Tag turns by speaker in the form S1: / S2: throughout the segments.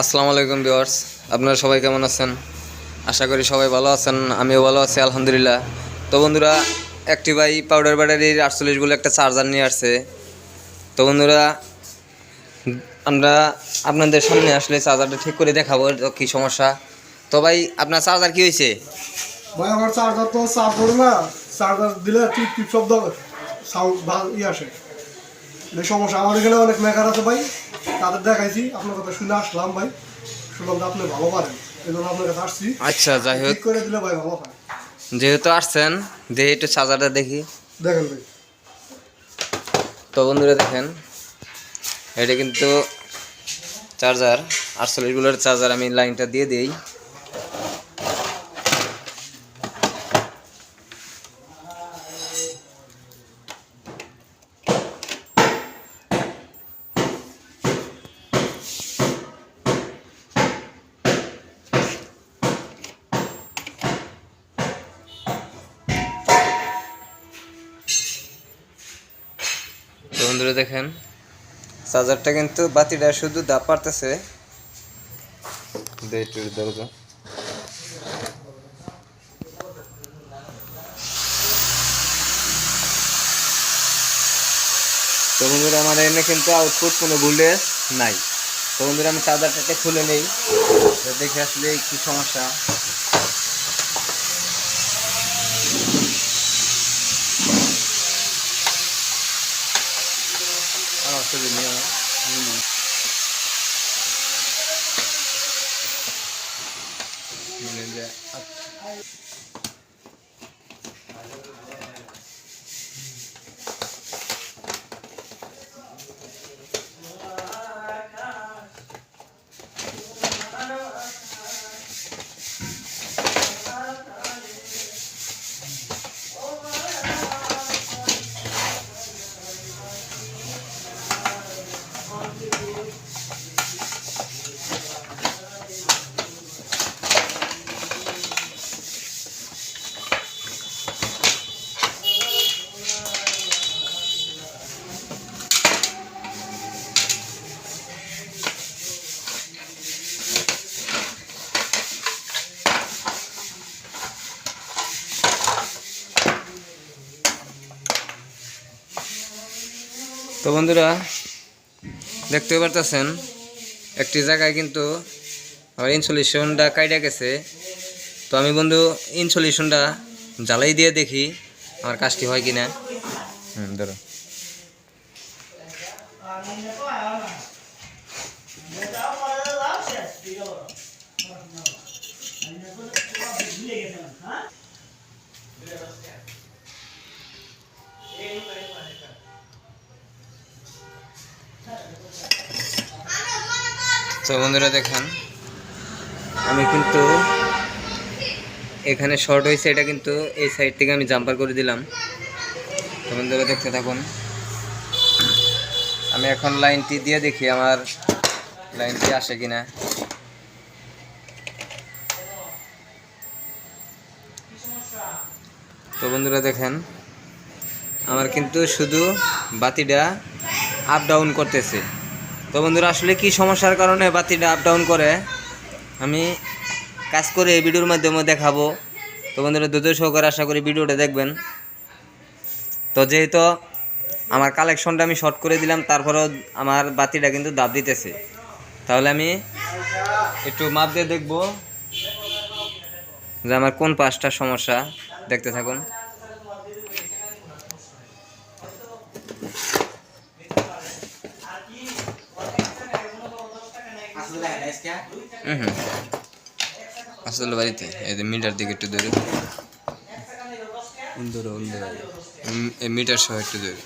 S1: আসসালামু আলাইকুম ভিউয়ার্স, আপনারা সবাই কেমন আছেন? আশা করি সবাই ভালো আছেন। আমিও ভালো আছি আলহামদুলিল্লাহ। তো বন্ধুরা, অ্যাক্টিভাই পাউডার ব্যাটারির 48 বলে একটা চার্জার নিয়ে আসছে। তো বন্ধুরা, আমরা আপনাদের সামনে আসলে চার্জারটা ঠিক করে দেখাবো তো কী সমস্যা। তো ভাই, আপনার চার্জার কী হয়েছে?
S2: ভাই আমার চার্জার তো চার্জ করে না, চার্জার দিলে টিপ টিপ শব্দ সাউন্ড আসে। এই সমস্যা আমার এখানে অনেক মেকার আছে ভাই, তাদের দেখাইছি, আপনার কথা শুনে আসলাম ভাই, শুনলাম যে আপনি ভালো পারেন, এই জন্য আপনার কাছে আসছি।
S1: আচ্ছা, যাই হোক,
S2: ঠিক করে দিলে ভাই ভালো হয়।
S1: যেহেতু আসছেন, দেখি একটু চার্জারটা দেখি।
S2: দেখেন ভাই।
S1: তো বন্ধুরা দেখেন, এটা কিন্তু চার্জার 48 বলের চার্জার। আমি লাইনটা দিয়ে দিই। তো বন্ধুরা দেখেন, চার্জারটা কিন্তু বাতিটা শুধু দাপ পারতেছে। তো বন্ধুরা, আমার এনে কিন্তু আউটপুট কোনো ভোল্টেজ নাই। তো বন্ধুরা, আমি চার্জারটাকে খুলে নেই, দেখে আসলে কি সমস্যা। তো বন্ধুরা, দেখতে পারতেছেন একটি জায়গায় কিন্তু আমার ইনসুলেশনটা কাইটা গেছে। তো আমি বন্ধু ইনসুলেশনটা জ্বালাই দিয়ে দেখি আমার কাজটি হয় কিনা। ধরো। তো বন্ধুরা দেখেন, আমি কিন্তু এখানে শর্ট হয়েছে, এটা কিন্তু এই সাইড থেকে আমি জাম্পার করে দিলাম। তো বন্ধুরা দেখতে থাকুন। আমি এখন লাইনটি দিয়ে দেখি আমার লাইনটি আসে কিনা। তো বন্ধুরা দেখেন, আমার কিন্তু শুধু বাতিটা আপ ডাউন করতেছে। তো বন্ধুরা, আসলে কি সমস্যার কারণে বাতিটা আপ ডাউন করে আমি কাজ করে এই ভিডিওর মাধ্যমে দেখাবো। তো বন্ধুরা, ধৈর্য সহকারে আশা করি ভিডিওটা দেখবেন। তো যেহেতু আমার কালেকশনটা আমি শর্ট করে দিলাম, তারপরেও আমার বাতিটা কিন্তু দাব দিতেছে। তাহলে আমি একটু মাপ দিয়ে দেখবো যে আমার কোন পাঁচটা সমস্যা। দেখতে থাকুন। আসলে বাড়িতে এই যে মিটার দিকে একটু ধরে এই মিটার সহ একটু ধরে।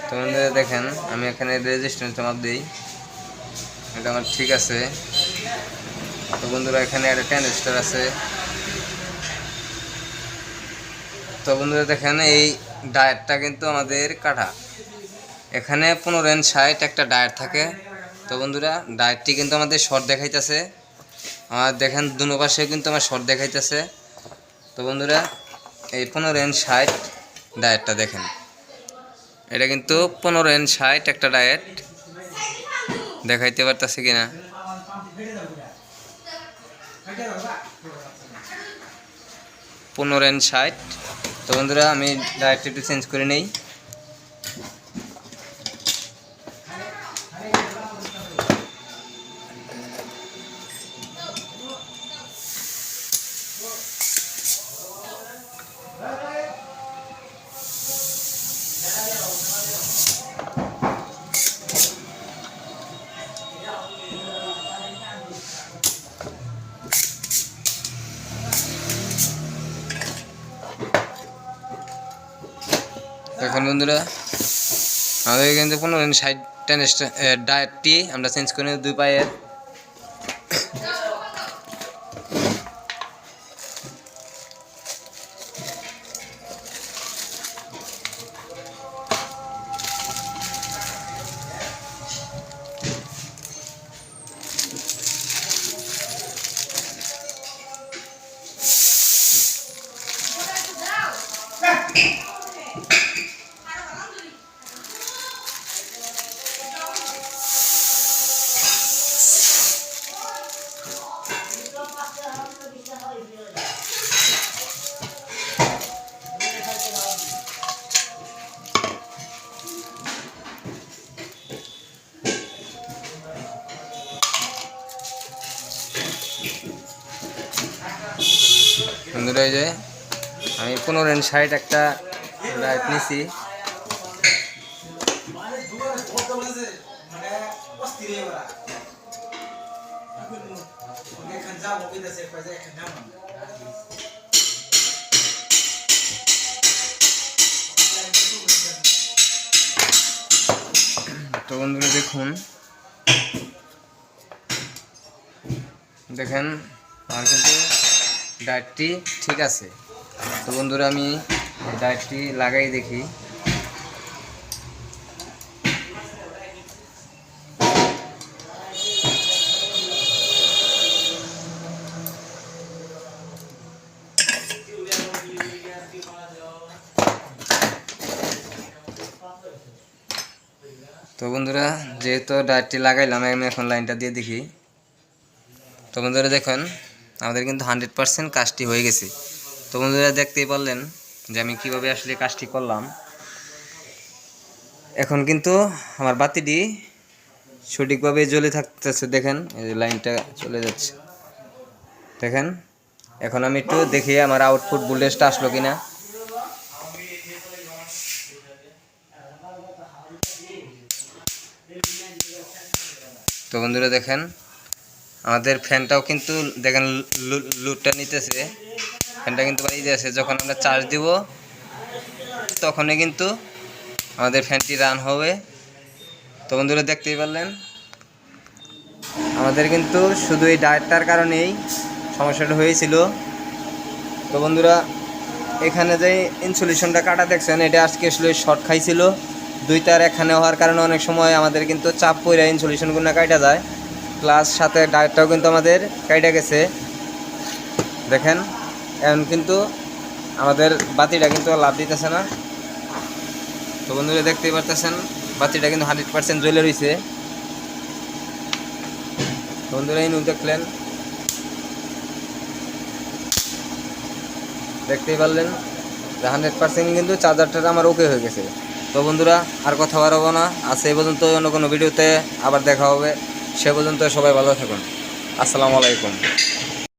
S1: তো দেখেন, আমি এখানে রেজিস্ট্যান্সটা মাপ দিই, এটা আমার ঠিক আছে। তো বন্ধুরা, এখানে একটা ট্রানজিস্টর আছে। তো বন্ধুরা দেখেন, এই ডায়েটটা কিন্তু আমাদের কাটা। এখানে 15N60 একটা ডায়েট থাকে। তো বন্ধুরা, ডায়েটটি কিন্তু আমাদের শর্ট দেখাইতেছে। আর দেখেন দুনো পাশে কিন্তু আমার শর্ট দেখাইতেছে। তো বন্ধুরা, এই 15N60 ডায়েটটা দেখেন, এটা কিন্তু 15N60 একটা ডায়েট দেখাইতে পারতেছে কিনা। 1560। তো বন্ধুরা আমি ডাইরেক্ট একটু চেঞ্জ করে নেই। এখন বন্ধুরা আমাদের কিন্তু 1560 ডায়েটটি আমরা চেঞ্জ করে নিই 2 পায়ের। বন্ধুরা এই যে আমি 1560 একটা ডায়েট নিছি। তো বন্ধুরা দেখেন আমার কিন্তু ডায়েটটি ঠিক আছে। তো বন্ধুরা আমি ডায়েটটি লাগাই দেখি। তো বন্ধুরা যেহেতু ডায়েটটি লাগাইলাম আমি এখন লাইনটা দিয়ে দেখি। তো বন্ধুরা দেখেন আমাদের কিন্তু 100% কাজটি হয়ে গেছে। তো বন্ধুরা দেখতেই পারলেন যে আমি কিভাবে আসলে কাজটি করলাম। এখন কিন্তু আমার বাতিটি সঠিকভাবে জ্বলে থাকতেছে। দেখেন এই যে লাইনটা চলে যাচ্ছে। দেখেন এখন আমি একটু দেখি আমার আউটপুট ভোল্টেজটা আসলো কিনা। তো বন্ধুরা দেখেন আমাদের ফ্যানটাও কিন্তু দেখেন লুটটা নিতেছে। ফ্যানটা কিন্তু বাড়িয়ে দিয়েছে। যখন আমরা চার্জ দিব তখনই কিন্তু আমাদের ফ্যানটি রান হবে। তো বন্ধুরা দেখতেই পারলেন আমাদের কিন্তু শুধু এই ডায়েটটার কারণেই সমস্যাটা হয়েছিল। তো বন্ধুরা এখানে যে ইনসুলেশনটা কাটা দেখছেন এটা আজকে আসলে শর্ট খাইছিল। 2 তার এখানে হওয়ার কারণে অনেক সময় আমাদের কিন্তু চাপ পড়ে ইনসুলেশনগুলো কাটা যায়। প্লাস সাথে ডায়েটটাও কিন্তু আমাদের কাটা গেছে। দেখেন এখন কিন্তু আমাদের বাতিটা কিন্তু লাভ দিতেছে না। তো বন্ধুরা দেখতেই পারতেছেন বাতিটা কিন্তু 100% জ্বলে রয়েছে। বন্ধুরা এই দেখলেন দেখতেই পারলেন যে 100% কিন্তু চার্জারটা আমার ওকে হয়ে গেছে। তো বন্ধুরা আর কথা বাড়াবো না, আজ এই পর্যন্ত। অন্য কোনো ভিডিওতে আবার দেখা হবে। সে পর্যন্ত সবাই ভালো থাকুন। আসসালামু আলাইকুম।